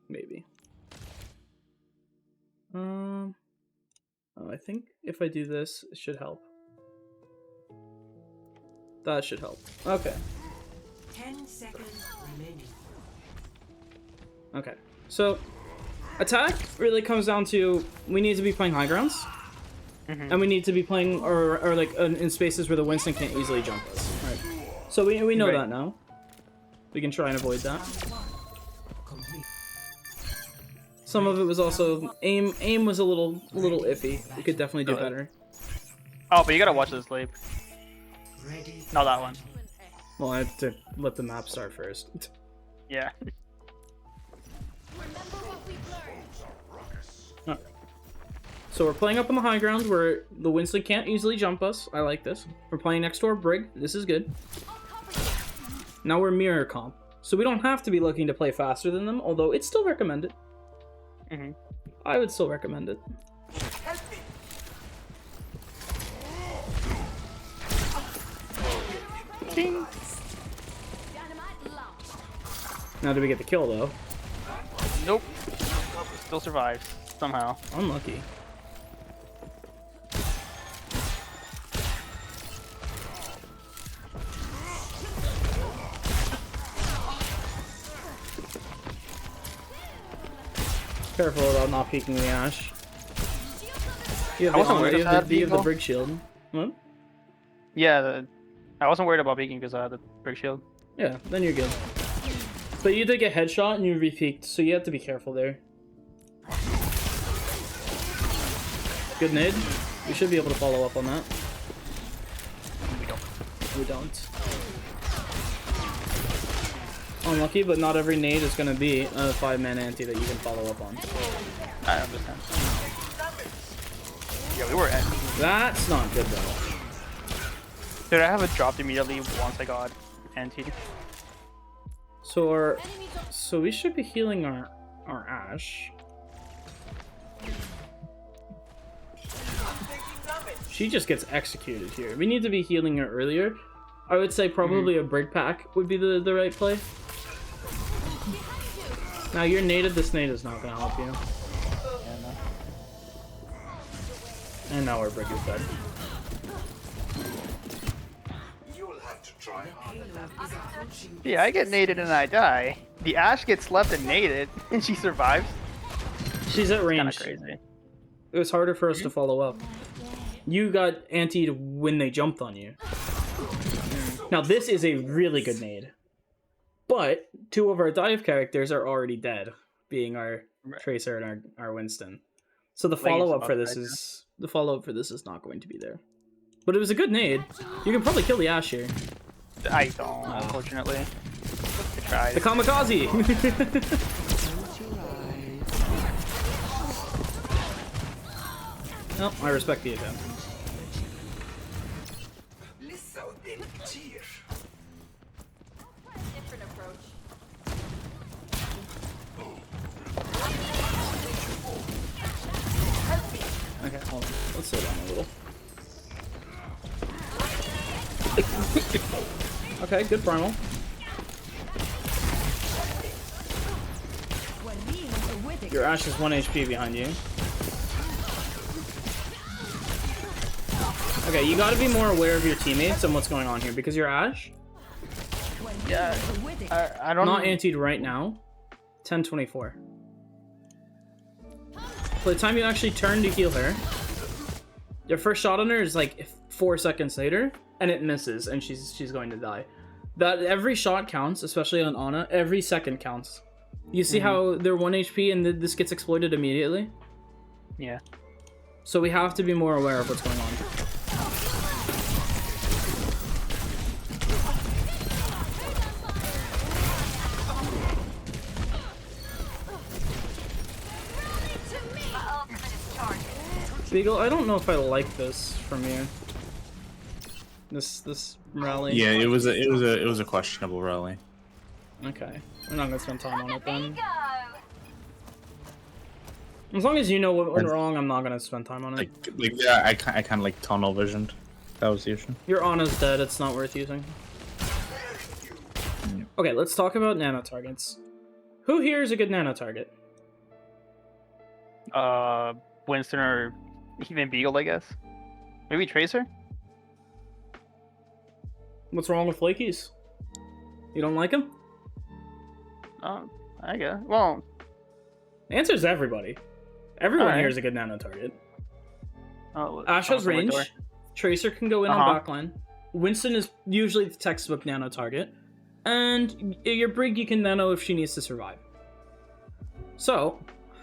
Maybe. Oh, I think if I do this, it should help. That should help. Okay. 10 seconds remaining. Okay. So, attack really comes down to we need to be playing high grounds, and we need to be playing or like in spaces where the Winston can't easily jump us. Right. So we know that now. We can try and avoid that. Some of it was also aim. Aim was a little iffy. We could definitely do better. Oh, but you gotta watch this sleep. Not that one. Well, I have to let the map start first. Yeah. Okay. So we're playing up on the high ground where the Winston can't easily jump us. I like this. We're playing next to our Brig. This is good. Now we're mirror comp. So we don't have to be looking to play faster than them, although it's still recommended. I would still recommend it. Ding. Now, did we get the kill, though? Nope. Still survives, somehow. Unlucky. Careful about not peeking the Ash. You have the Brig shield. What? Yeah, I wasn't worried about peeking because I had the Brig shield. Yeah, then you're good. But you did get headshot and you re-peeked, so you have to be careful there. Good nade. We should be able to follow up on that. We don't. Unlucky, but not every nade is going to be a 5-man anti that you can follow up on. I understand. Yeah, we were at. That's not good though. Dude, I have it dropped immediately once I got anti. So we should be healing our Ash. She just gets executed here. We need to be healing her earlier. I would say probably a Brig pack would be the right play. Now you're native, this nade is not going to help you. Yeah, no. And now our Brig is dead. Yeah, I get naded and I die. The Ash gets left and naded, and she survives. She's at range. Kinda crazy. It was harder for us to follow up. You got anti'd when they jumped on you. Now this is a really good nade. But 2 of our dive characters are already dead, being our Tracer and our Winston. So the follow-up for this is not going to be there. But it was a good nade. You can probably kill the Ash here. I don't, unfortunately. I tried. The kamikaze! Oh, I respect the attempt. Different approach. Okay, hold on. Let's slow down a little. Okay, good primal. Your Ash is 1 HP behind you. Okay, you gotta be more aware of your teammates and what's going on here, because your Ash, Yeah, I don't... not anti'd right now. 10:24. By the time you actually turn to heal her, your first shot on her is like 4 seconds later, and it misses, and she's going to die. That every shot counts, especially on Ana. Every second counts. You see how they're 1 HP and this gets exploited immediately? Yeah. So we have to be more aware of what's going on. Beagle, I don't know if I like this from you. This rally. Yeah, it was a questionable rally. Okay, we're not gonna spend time on it then. As long as you know what went wrong, I'm not gonna spend time on it. Yeah, I kind of like tunnel visioned. That was the issue. Your Ana's dead. It's not worth using. Okay, let's talk about nano targets. Who here is a good nano target? Winston or even Beagle, I guess. Maybe Tracer? What's wrong with Flakies? You don't like him? I guess. Well, The answer is everybody. Everyone Alright. here is a good nano target. Ash oh, has range. Tracer can go in on Uh-huh. backline. Winston is usually the textbook nano target. And your Brig you can nano if she needs to survive. So,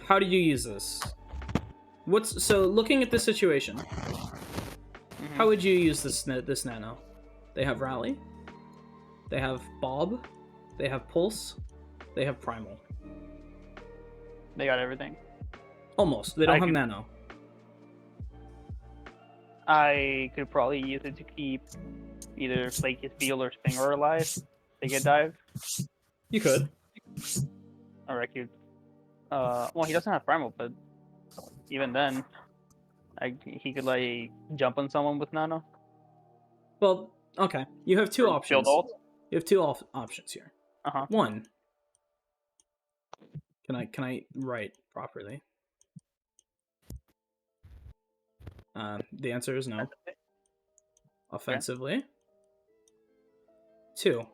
how do you use this? So looking at this situation, how would you use this nano? They have Rally. They have Bob. They have Pulse. They have Primal. They got everything. Almost. They don't I have could- nano. I could probably use it to keep either Flake's Beal or Stinger alive. They get dive. You could. Or I could. Well, he doesn't have Primal, but even then, he could like jump on someone with Nano. Well, okay. You have two options. Shield ult. You have two options here. Uh-huh. One. Can I write properly? The answer is no. Offensively. Two.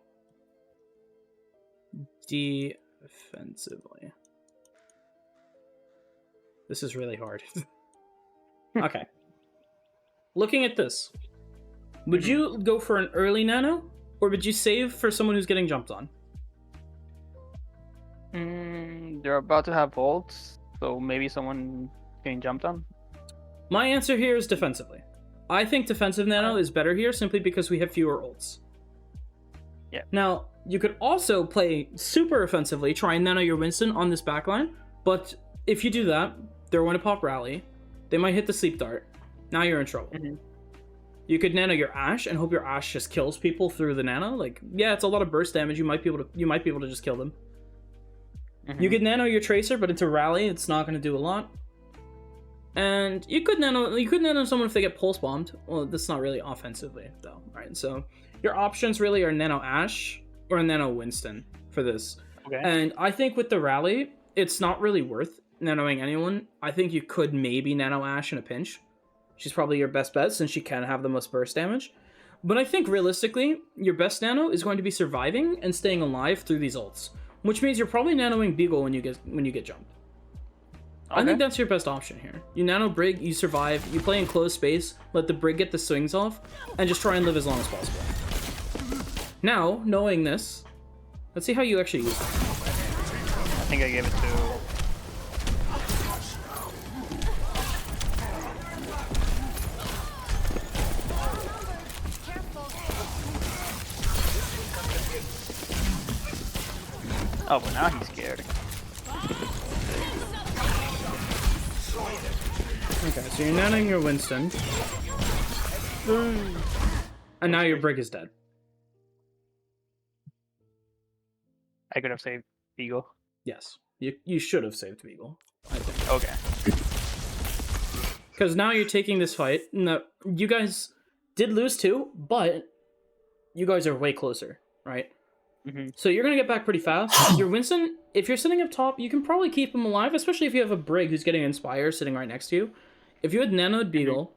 Defensively. This is really hard. Okay. Looking at this, would you go for an early nano, or would you save for someone who's getting jumped on? They're about to have ults, so maybe someone getting jumped on. My answer here is defensively. I think defensive nano is better here simply because we have fewer ults. Yeah. Now, you could also play super offensively, try and nano your Winston on this backline, but if you do that, they're going to pop Rally. They might hit the sleep dart. Now you're in trouble. You could nano your Ashe and hope your Ashe just kills people through the nano. Like, yeah, it's a lot of burst damage. You might be able to just kill them. You could nano your Tracer, but into Rally, it's not going to do a lot. And you could nano someone if they get pulse bombed. Well, that's not really offensively though, right? So your options really are nano Ashe or nano Winston for this. Okay. And I think with the Rally, it's not really worth nanoing anyone. I think you could maybe nano Ashe in a pinch. She's probably your best bet since she can have the most burst damage. But I think realistically, your best nano is going to be surviving and staying alive through these ults, which means you're probably nanoing Beagle when you get jumped. I think that's your best option here. You nano Brig, you survive, you play in closed space, let the Brig get the swings off, and just try and live as long as possible. Now, knowing this, let's see how you actually use it. I think I gave it to. Oh, but now he's scared. Okay, so you're nanoing your Winston. And now your Brig is dead. I could have saved Beagle. Yes. You should have saved Beagle, I think. Okay. Because now you're taking this fight. No, you guys did lose too, but you guys are way closer, right? So you're going to get back pretty fast. Your Winston, if you're sitting up top, you can probably keep him alive, especially if you have a Brig who's getting Inspire sitting right next to you. If you had nanoed Beagle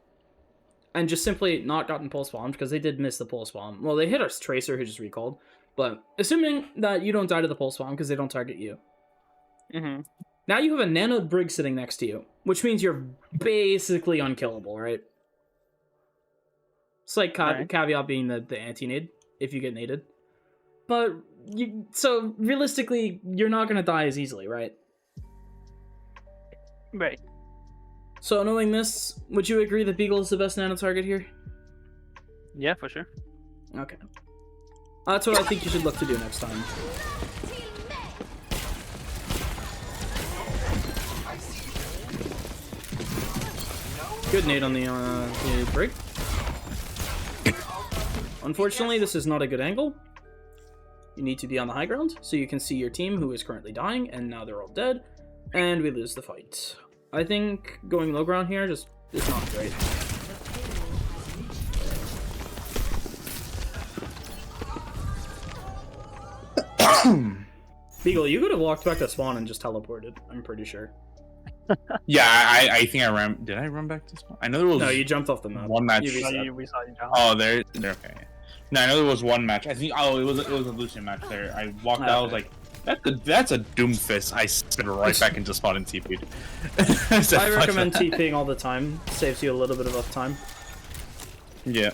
and just simply not gotten pulse bombed, because they did miss the pulse bomb. Well, they hit our Tracer who just recalled. But assuming that you don't die to the pulse bomb because they don't target you. Now you have a nanoed Brig sitting next to you, which means you're basically unkillable, right? Slight caveat being the anti-nade, if you get naded. But, so realistically, you're not going to die as easily, right? Right. So knowing this, would you agree that Beagle is the best nano target here? Yeah, for sure. Okay. That's what I think you should look to do next time. Good nade on the Brig. Unfortunately, this is not a good angle. You need to be on the high ground, so you can see your team who is currently dying, and now they're all dead, and we lose the fight. I think going low ground here just is not great. Beagle, you could have walked back to spawn and just teleported. I'm pretty sure. Yeah, I think I ran. Did I run back to spawn? I know there was. No, you jumped off the map. one match. You No, reset. we saw you jump. Oh, there. Okay. No, I know there was one match. I think. Oh, it was a Lucian match there. I walked out. I was like, that's a Doomfist. I spin right back into spawn and TP'd. I recommend TPing all the time. Saves you a little bit of up time. Yeah.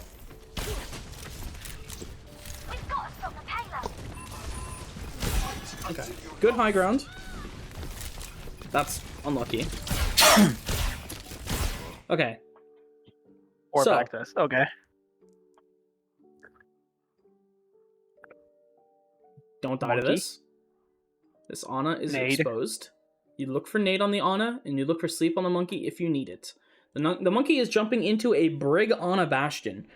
Okay. Good high ground. That's unlucky. Okay. Or So- back this. Okay. Don't die to Monkey. this. This Ana is Nade. exposed. You look for nade on the Ana, and you look for sleep on the monkey if you need it. The monkey is jumping into a Brig Ana Bastion.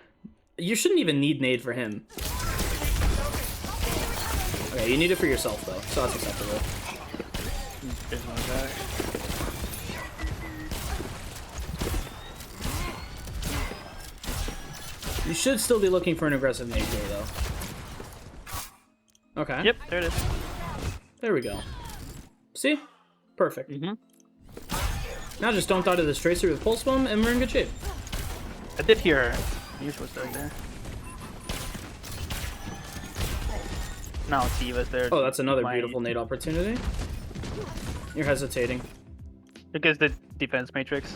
You shouldn't even need nade for him. Okay, you need it for yourself though, so that's acceptable. There's one guy. You should still be looking for an aggressive nade here though. Okay. Yep, there it is. There we go. See? Perfect. Mm-hmm. Now just don't die to this tracer with pulse bomb, and we're in good shape. I did hear Yush was right there. Now Tiva's there. Oh, that's another My- beautiful nade opportunity. You're hesitating. Because the defense matrix.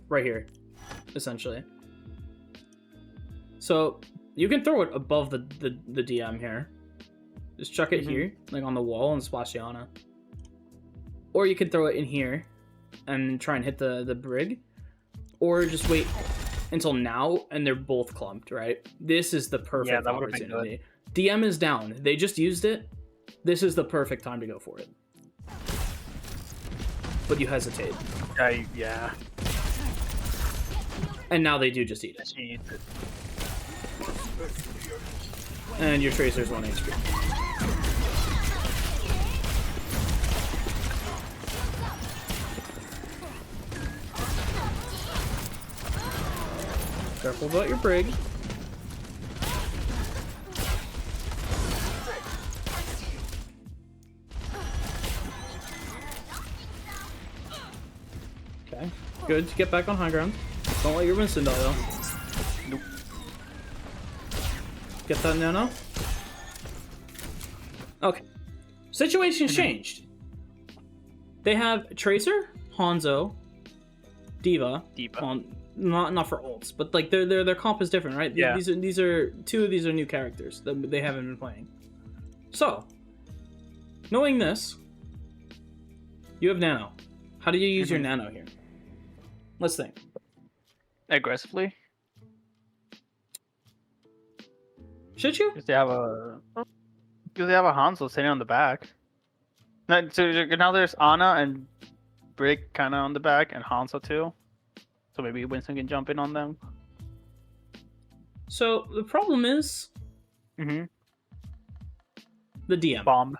Right here, essentially. So you can throw it above the DM here. Just chuck it here, like on the wall, and splash the Ana. Or you can throw it in here and try and hit the brig. Or just wait until now, and they're both clumped, right? This is the perfect that would've been good. opportunity. DM is down. They just used it. This is the perfect time to go for it. But you hesitate. Yeah. And now they do just eat it. She eats it. And your tracer's 1 HP. Careful about your brig. Okay, good. Get back on high ground. Don't let your Winston die though. Nope. Get that nano. Okay. Situation's changed. They have Tracer, Hanzo, Diva. Diva. Well, not for ults, but like their comp is different, right? Yeah. These are two of these are new characters that they haven't been playing. So, knowing this, you have nano. How do you use your nano here? Let's think. Aggressively. Should you? Because they have a Hanzo sitting on the back. Now there's Ana and Brig kind of on the back, and Hanzo too. So maybe Winston can jump in on them. So the problem is Mm-hmm. the DM, Bomb.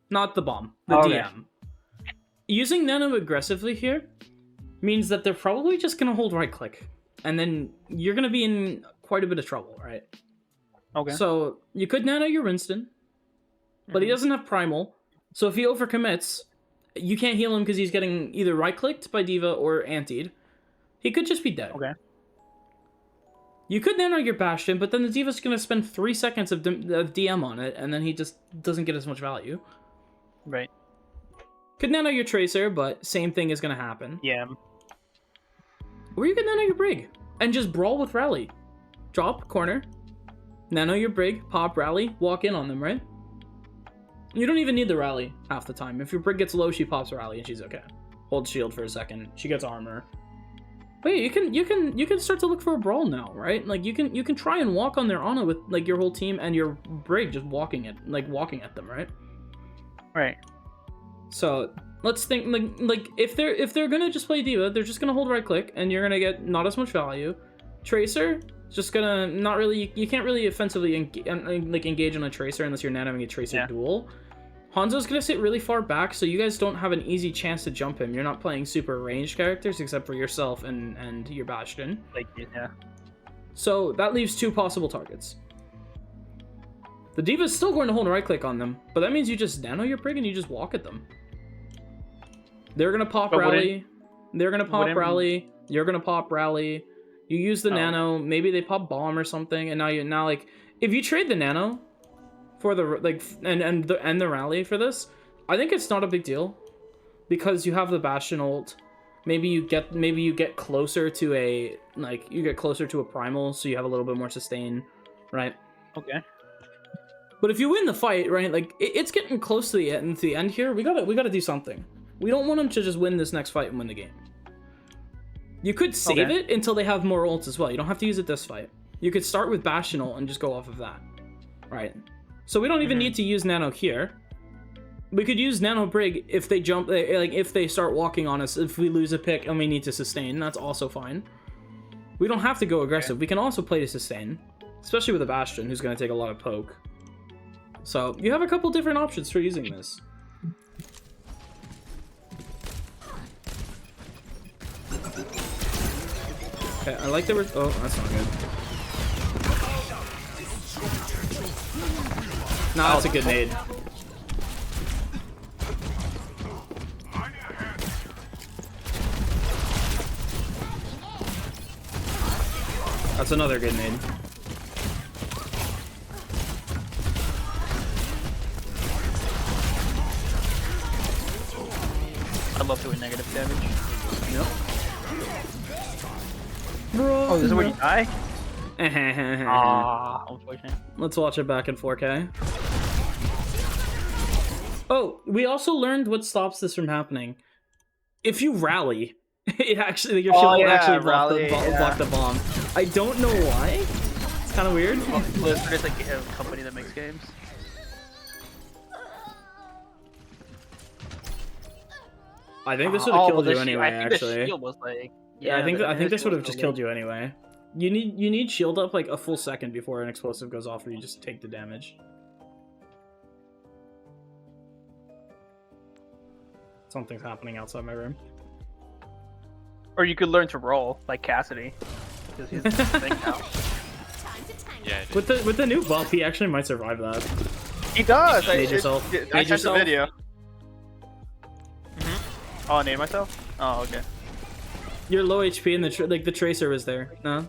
not the bomb. The Okay. DM. Using nano aggressively here means that they're probably just gonna hold right click, and then you're gonna be in quite a bit of trouble, right? Okay. So you could nano your Winston, but he doesn't have primal. So if he overcommits, you can't heal him because he's getting either right clicked by Diva or antied. He could just be dead. Okay. You could nano your Bastion, but then the Diva's gonna spend 3 seconds of DM on it, and then he just doesn't get as much value. Right. Could nano your Tracer, but same thing is gonna happen. Yeah. Or you could nano your Brig and just brawl with Rally. Drop, corner, nano your Brig, pop, Rally, walk in on them, right? You don't even need the Rally half the time. If your Brig gets low, she pops Rally and she's okay. Hold shield for a second. She gets armor. But yeah, you can start to look for a brawl now, right? Like you can try and walk on their Ana with like your whole team and your Brig just walking at them, right? Right. So let's think like if they're gonna just play Diva, they're just gonna hold right click and you're gonna get not as much value. Tracer just gonna not really, you can't really offensively engage on a Tracer unless you're nanoing a Tracer duel. Hanzo's gonna sit really far back, so you guys don't have an easy chance to jump him. You're not playing super ranged characters except for yourself and your Bastion. Like, yeah. So that leaves 2 possible targets. The D.Va's still going to hold right click on them, but that means you just nano your prig and you just walk at them. They're gonna pop But rally. They're gonna pop wouldn't- rally. You're gonna pop rally. You use the nano. Maybe they pop bomb or something, and now like if you trade the nano for the like and the rally for this, I think it's not a big deal because you have the Bastion ult. Maybe you get closer to a primal, so you have a little bit more sustain, right? Okay. But if you win the fight, right, like it's getting close to the end here. We gotta do something. We don't want them to just win this next fight and win the game. You could save it until they have more ults as well. You don't have to use it this fight. You could start with Bastion ult and just go off of that, right? So we don't even need to use nano here. We could use nano brig if they jump, like if they start walking on us. If we lose a pick and we need to sustain, that's also fine. We don't have to go aggressive. We can also play to sustain, especially with a Bastion who's going to take a lot of poke. So you have a couple different options for using this. Okay, I like that we're... Oh, that's not good. Nah, that's a good nade. That's another good nade. I love doing negative damage. Yep. Bro. Oh, this is where you die? Ah, unfortunate. Let's watch it back in 4K. Oh, we also learned what stops this from happening. If you rally, it actually your shield will actually block the bomb. I don't know why. It's kind of weird. Blizzard is like a company that makes games. I think this would have killed you I anyway. think Actually, the shield was like. yeah, I think this shield would have was just really killed you anyway. You need shield up like a full second before an explosive goes off, or you just take the damage. Something's happening outside my room. Or you could learn to roll like Cassidy, because he's the thing now. Yeah. With the new buff, he actually might survive that. He does. Nade yourself. I Nade sent the yourself. video. Oh, I nade myself. Oh, okay. You're low HP and the tracer was there. No,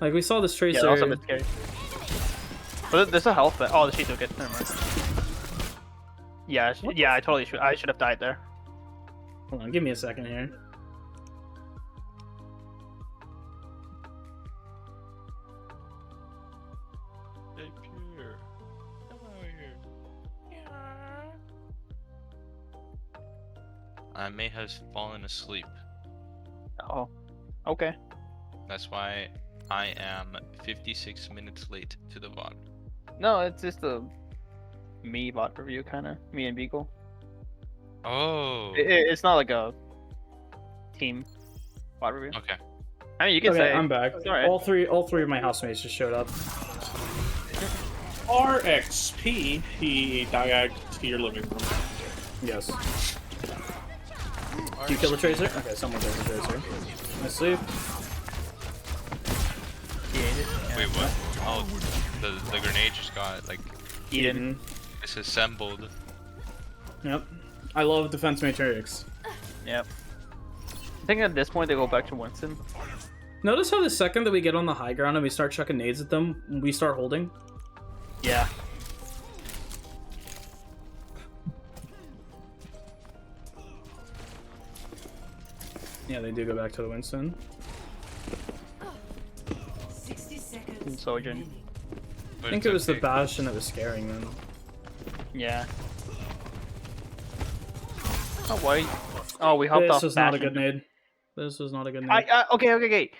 like we saw this tracer. Yeah, that was a bit scary. But there's a health. Oh, she took it. Never mind. Yeah, yeah, I totally should. I should have died there. Hold on, give me a second here. Hey, Pierre. Come over here. I may have fallen asleep. Oh, okay. That's why I am 56 minutes late to the VOD. No, it's just a me bot review kind of. Me and Beagle. Oh. It's not like a team bot review. Okay. I mean, you can Okay, say. I'm back. It's alright. All three of my housemates just showed up. RXP, he died to your living room. Yes. Do you kill the tracer? Okay, someone kills the tracer. Let's see. Yeah. Wait, what? Oh, the grenade just got, like, Eden. disassembled. Yep. I love Defense Matrix. Yep. I think at this point they go back to Winston. Notice how the second that we get on the high ground and we start chucking nades at them, we start holding? Yeah. Yeah, they do go back to the Winston. 60 seconds. Sojourn. remaining. I think it was the Bastion that was scaring them. Yeah. Oh, wait. Oh, we hopped off. This was not a Bastion. good nade. This was not a good nade. Okay.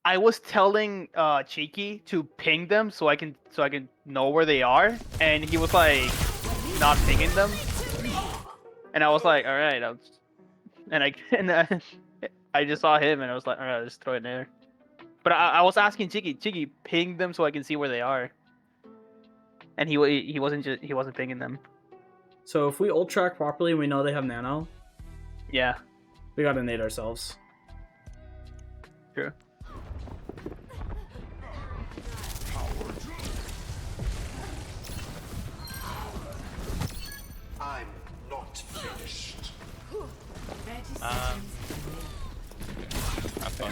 I was telling Cheeky to ping them so I can know where they are, and he was like not pinging them, and I was like, all right, I just saw him, and I was like, all right, just throw it in there. But I was asking Cheeky, ping them so I can see where they are, and he wasn't pinging them. So if we ult track properly and we know they have nano, Yeah. we gotta nade ourselves. True.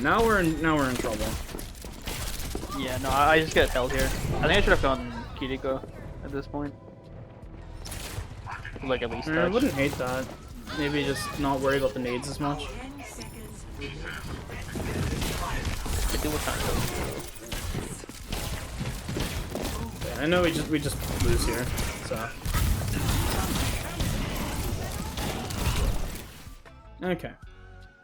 Now we're in trouble. Yeah, no, I just get held here. I think I should have gone Kiriko at this point. Like at least I touch. wouldn't hate that. Maybe just not worry about the nades as much. 10 seconds. I do what kind of Yeah, I know we just lose here, so. Okay.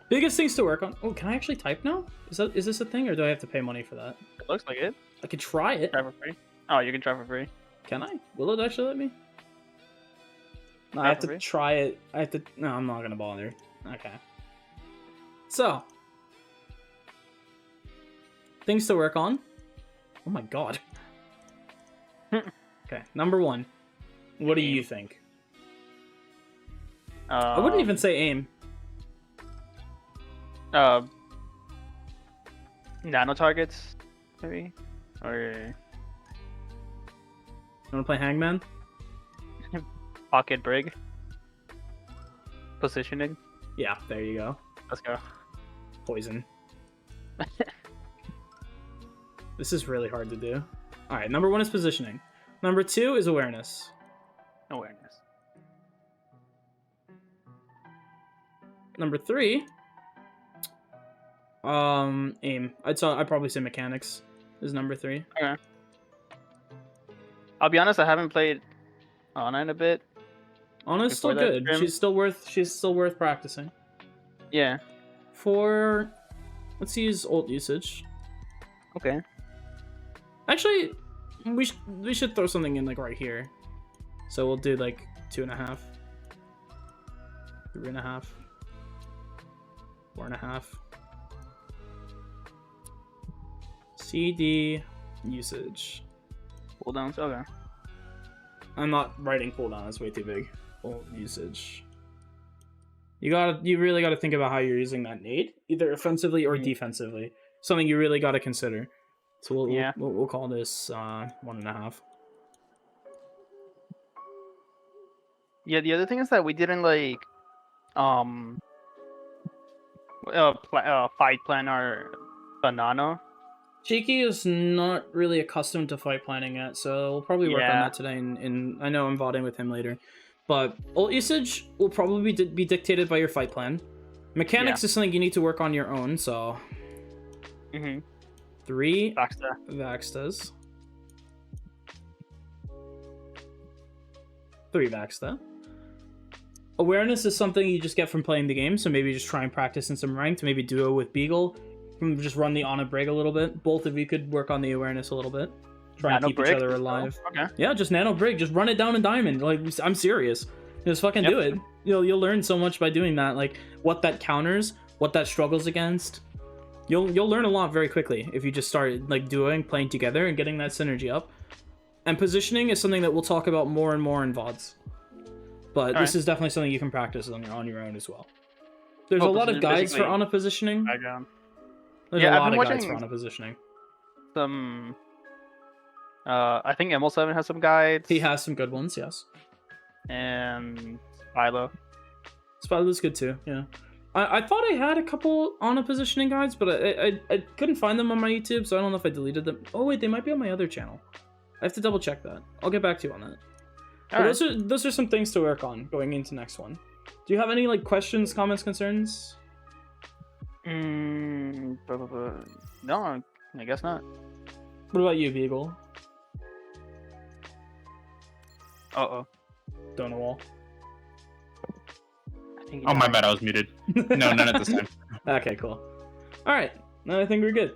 Biggest things to work on. Oh, can I actually type now? Is this a thing, or do I have to pay money for that? It looks like it. I could try it. Try for free. Oh, you can try for free. Can I? Will it actually let me? No, I Try have for to free? try it. I have to. No, I'm not gonna bother. Okay. So. Things to work on. Oh my god. Okay, number 1. What do you think? I wouldn't even say aim. Nano targets, maybe, or You wanna play Hangman? pocket brig. Positioning. Yeah, there you go. Let's go. Poison. This is really hard to do. Alright, number 1 is positioning. Number 2 is awareness. Awareness. Number 3, aim. I'd probably say mechanics is number 3. Okay. I'll be honest, I haven't played Ana in a bit. Anna's still Before that good. trim- She's still worth practicing. Yeah. Let's use ult usage. Okay. Actually, we should throw something in like right here. So we'll do like 2.5, 3.5, 4.5. CD usage. Cooldowns. Okay. I'm not writing cooldown, it's way too big. Ult usage. You really gotta think about how you're using that nade, either offensively or defensively. Something you really gotta consider. So we'll call this 1.5. Yeah. The other thing is that we didn't like, fight plan our banana. Cheeky is not really accustomed to fight planning yet, so we'll probably work on Yeah. that today. And I know I'm voting with him later, but ult usage will probably be dictated by your fight plan. Mechanics is something you need to work on your own. So 3 Baxter. Vaxtas, 3 Vaxta. Awareness is something you just get from playing the game, so maybe just try and practice in some ranked, maybe duo with Beagle. Just run the Ana Brig a little bit. Both of you could work on the awareness a little bit. Try and Nano keep Brig each other as well? alive. Okay. Yeah, just Nano Brig. Just run it down in Diamond. Like, I'm serious. Just fucking do it. You'll learn so much by doing that. Like, what that counters, what that struggles against. You'll learn a lot very quickly if you just start like playing together and getting that synergy up. And positioning is something that we'll talk about more and more in VODs. But this is definitely something you can practice on your own as well. There's a lot of guides for Ana positioning. Background. There's Yeah, a I've lot been of guides watching for Ana positioning. Some. I think ML7 has some guides. He has some good ones, yes. And Philo. Spotligh's good too, yeah. I thought I had a couple Ana positioning guides, but I couldn't find them on my YouTube, so I don't know if I deleted them. Oh wait, they might be on my other channel. I have to double check that. I'll get back to you on that. But those are some things to work on going into next one. Do you have any like questions, comments, concerns? No, I guess not. What about you, Beagle? Uh-oh. Don't know wall. I think he Oh, my died. bad. I was muted. No, none at this time. Okay, cool. All right, now I think we're good.